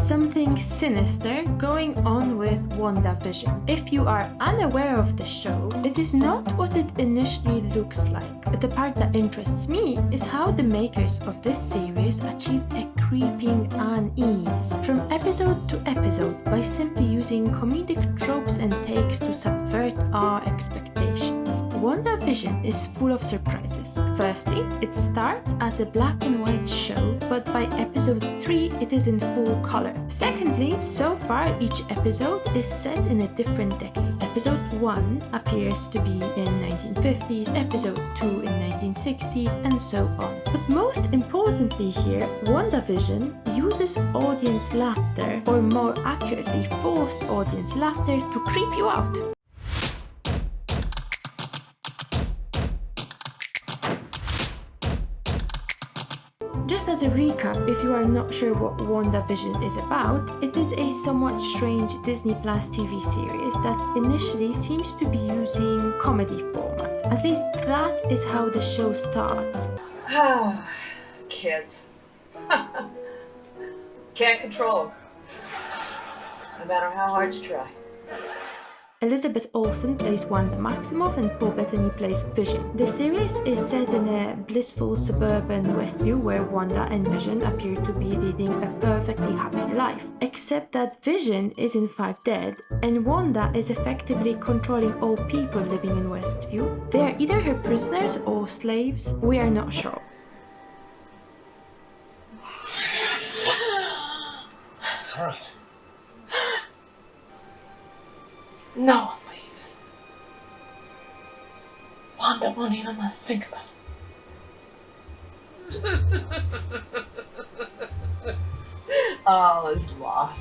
something sinister going on with WandaVision. If you are unaware of the show, it is not what it initially looks like. The part that interests me is how the makers of this series achieve a creeping unease from episode to episode by simply using comedic tropes and takes to subvert our expectations. WandaVision is full of surprises. Firstly, it starts as a black and white show, but by episode 3 it is in full color. Secondly, so far each episode is set in a different decade. Episode 1 appears to be in 1950s, episode 2 in 1960s, and so on. But most importantly here, WandaVision uses audience laughter, or more accurately, forced audience laughter to creep you out. Just as a recap, if you are not sure what WandaVision is about, it is a somewhat strange Disney Plus TV series that initially seems to be using comedy format. At least that is how the show starts. Kids. Can't control. No matter how hard you try. Elizabeth Olsen plays Wanda Maximoff and Paul Bettany plays Vision. The series is set in a blissful suburban Westview where Wanda and Vision appear to be leading a perfectly happy life. Except that Vision is in fact dead, and Wanda is effectively controlling all people living in Westview. They are either her prisoners or slaves, we are not sure. It's alright. No, please. Wanda won't even let us think about it. All is lost.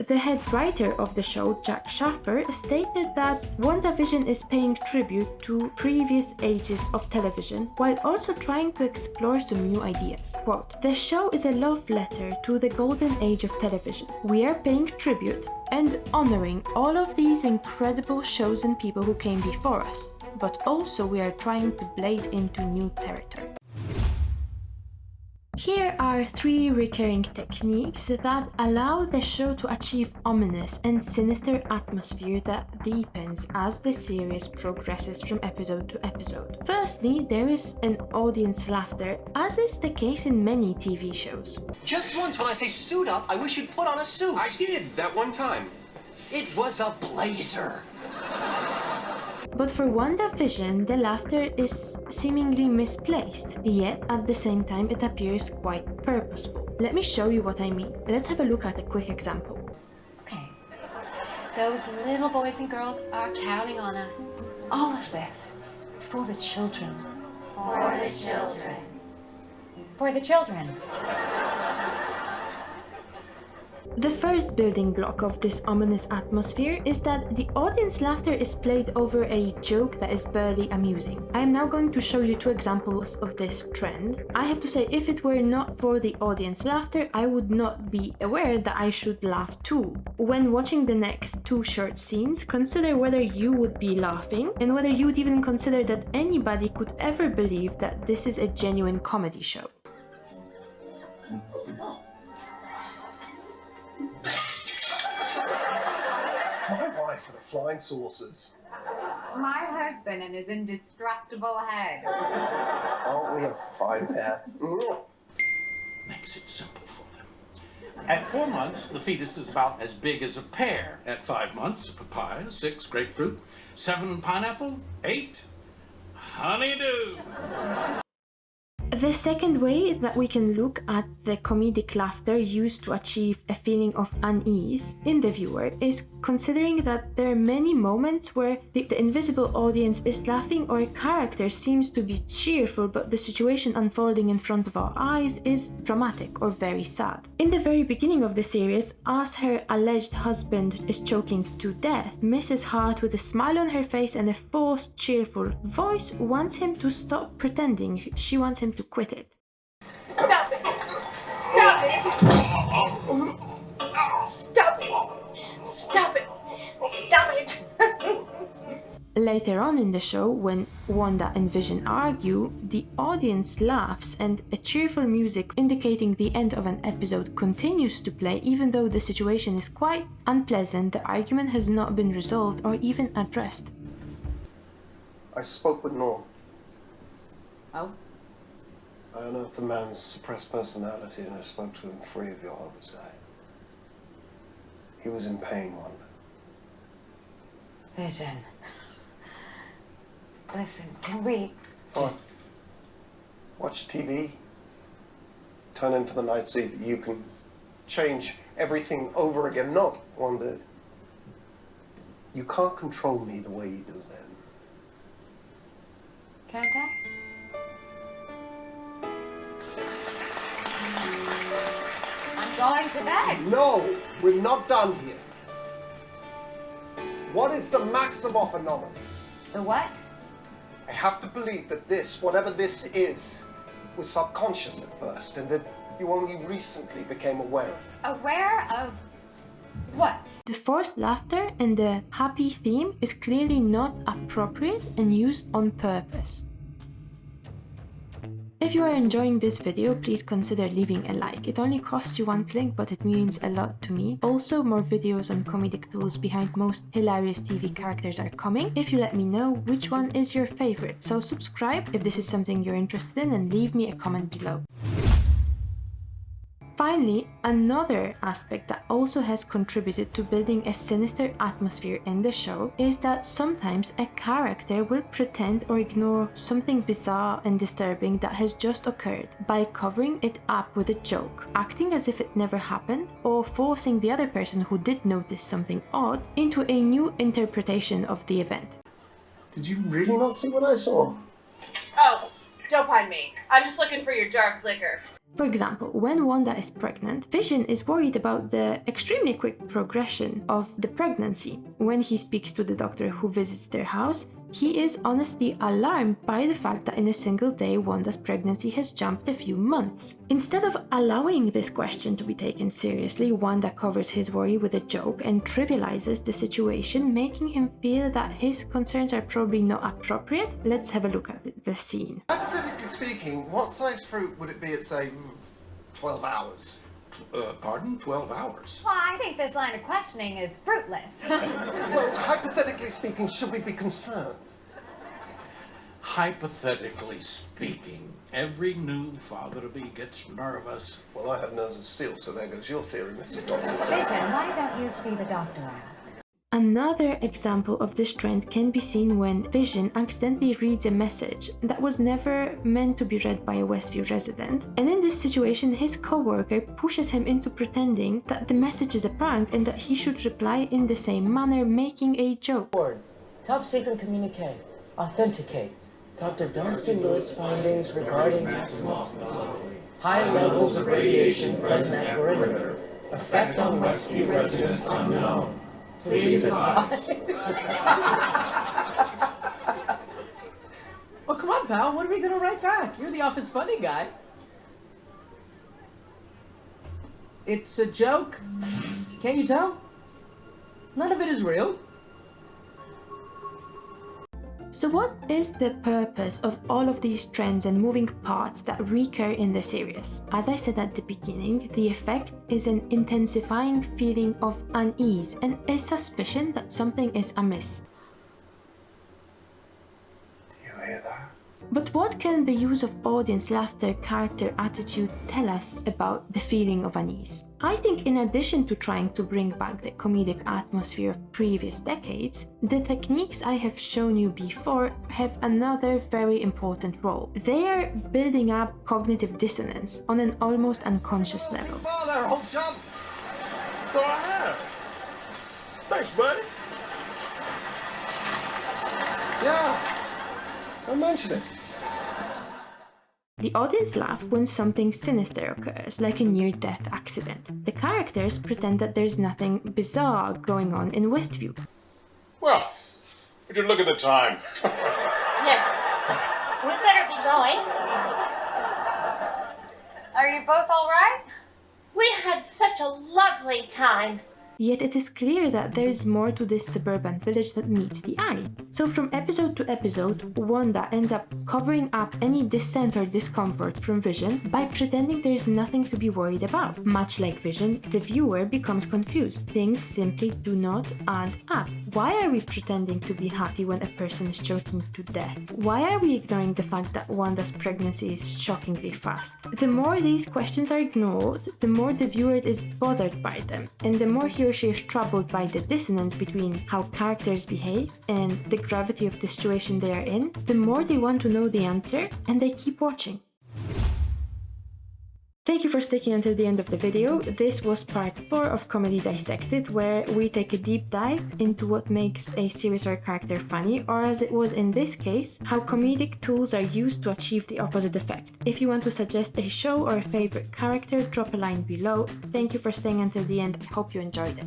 The head writer of the show, Jac Shaeffer, stated that WandaVision is paying tribute to previous ages of television while also trying to explore some new ideas. Quote, "The show is a love letter to the golden age of television. We are paying tribute and honoring all of these incredible shows and people who came before us, but also we are trying to blaze into new territory." Here are 3 recurring techniques that allow the show to achieve ominous and sinister atmosphere that deepens as the series progresses from episode to episode. Firstly, there is an audience laughter, as is the case in many TV shows. Just once when I say suit up, I wish you'd put on a suit. I did, that one time. It was a blazer. But for WandaVision, the laughter is seemingly misplaced, yet at the same time it appears quite purposeful. Let me show you what I mean. Let's have a look at a quick example. Okay, those little boys and girls are counting on us. All of this is for the children. For the children. For the children. The first building block of this ominous atmosphere is that the audience laughter is played over a joke that is barely amusing. I am now going to show you 2 examples of this trend. I have to say, if it were not for the audience laughter, I would not be aware that I should laugh too. When watching the next 2 short scenes, consider whether you would be laughing and whether you would even consider that anybody could ever believe that this is a genuine comedy show. My wife for the flying saucers. My husband and his indestructible head. Aren't we a fine pair? Makes it simple for them. At 4 months, the fetus is about as big as a pear. At 5 months, papaya. 6, grapefruit. 7, pineapple. 8, honeydew. The second way that we can look at the comedic laughter used to achieve a feeling of unease in the viewer is considering that there are many moments where the invisible audience is laughing or a character seems to be cheerful but the situation unfolding in front of our eyes is dramatic or very sad. In the very beginning of the series, as her alleged husband is choking to death, Mrs. Hart, with a smile on her face and a forced cheerful voice, wants him to stop pretending. She wants him to quit it. Stop it! Stop it! Stop it! Stop it! Stop it! Later on in the show, when Wanda and Vision argue, the audience laughs and a cheerful music indicating the end of an episode continues to play even though the situation is quite unpleasant, the argument has not been resolved or even addressed. I spoke with Norm. Oh? I unearthed the man's suppressed personality and I spoke to him free of your oversight. He was in pain, Wanda. Vision. Listen, can we What? Watch TV? Turn in for the night so that you can change everything over again. No, Wanda. You can't control me the way you do then. Can't I? I'm going to bed. No, we're not done here. What is the Maximoff anomaly? The what? I have to believe that this, whatever this is, was subconscious at first and that you only recently became aware of it. Aware of what? The forced laughter and the happy theme is clearly not appropriate and used on purpose. If you are enjoying this video, please consider leaving a like. It only costs you one click, but it means a lot to me. Also, more videos on comedic tools behind most hilarious TV characters are coming. If you let me know which one is your favorite. So subscribe if this is something you're interested in and leave me a comment below. Finally, another aspect that also has contributed to building a sinister atmosphere in the show is that sometimes a character will pretend or ignore something bizarre and disturbing that has just occurred by covering it up with a joke, acting as if it never happened, or forcing the other person who did notice something odd into a new interpretation of the event. Did you really not see what I saw? Oh, don't mind me. I'm just looking for your dark liquor. For example, when Wanda is pregnant, Vision is worried about the extremely quick progression of the pregnancy. When he speaks to the doctor who visits their house, he is honestly alarmed by the fact that in a single day Wanda's pregnancy has jumped a few months. Instead of allowing this question to be taken seriously, Wanda covers his worry with a joke and trivializes the situation, making him feel that his concerns are probably not appropriate. Let's have a look at the scene. Hypothetically speaking, what size fruit would it be at, say, 12 hours? Pardon? 12 hours? Well, I think this line of questioning is fruitless. Well, hypothetically speaking, should we be concerned? Hypothetically speaking, every new father-to-be gets nervous. Well, I have nerves of steel, so there goes your theory, Mr. Doctor. Vision, why don't you see the doctor out? Another example of this trend can be seen when Vision accidentally reads a message that was never meant to be read by a Westview resident, and in this situation his co-worker pushes him into pretending that the message is a prank and that he should reply in the same manner, making a joke. Top secret communicate. Authenticate. Dr. Darcy Lewis findings regarding Maximus. High levels of radiation present at perimeter. Effect on Westview residents unknown. Please advise. Well, come on, pal. What are we going to write back? You're the office funny guy. It's a joke. Can't you tell? None of it is real. So what is the purpose of all of these trends and moving parts that recur in the series? As I said at the beginning, the effect is an intensifying feeling of unease and a suspicion that something is amiss. Do you hear that? But what can the use of audience laughter, character attitude tell us about the feeling of unease? I think in addition to trying to bring back the comedic atmosphere of previous decades, the techniques I have shown you before have another very important role. They are building up cognitive dissonance on an almost unconscious level. Well, there, old chum. So I have. Thanks, buddy. Yeah. Don't mention it. The audience laugh when something sinister occurs, like a near-death accident. The characters pretend that there's nothing bizarre going on in Westview. Well, would you look at the time? Yes. We better be going. Are you both all right? We had such a lovely time. Yet it is clear that there is more to this suburban village that meets the eye. So from episode to episode, Wanda ends up covering up any dissent or discomfort from Vision by pretending there is nothing to be worried about. Much like Vision, the viewer becomes confused. Things simply do not add up. Why are we pretending to be happy when a person is choking to death? Why are we ignoring the fact that Wanda's pregnancy is shockingly fast? The more these questions are ignored, the more the viewer is bothered by them, and the more he or she is troubled by the dissonance between how characters behave and the gravity of the situation they are in, the more they want to know the answer, and they keep watching. Thank you for sticking until the end of the video. This was part 4 of Comedy Dissected, where we take a deep dive into what makes a series or a character funny, or as it was in this case, how comedic tools are used to achieve the opposite effect. If you want to suggest a show or a favorite character, drop a line below. Thank you for staying until the end. I hope you enjoyed it.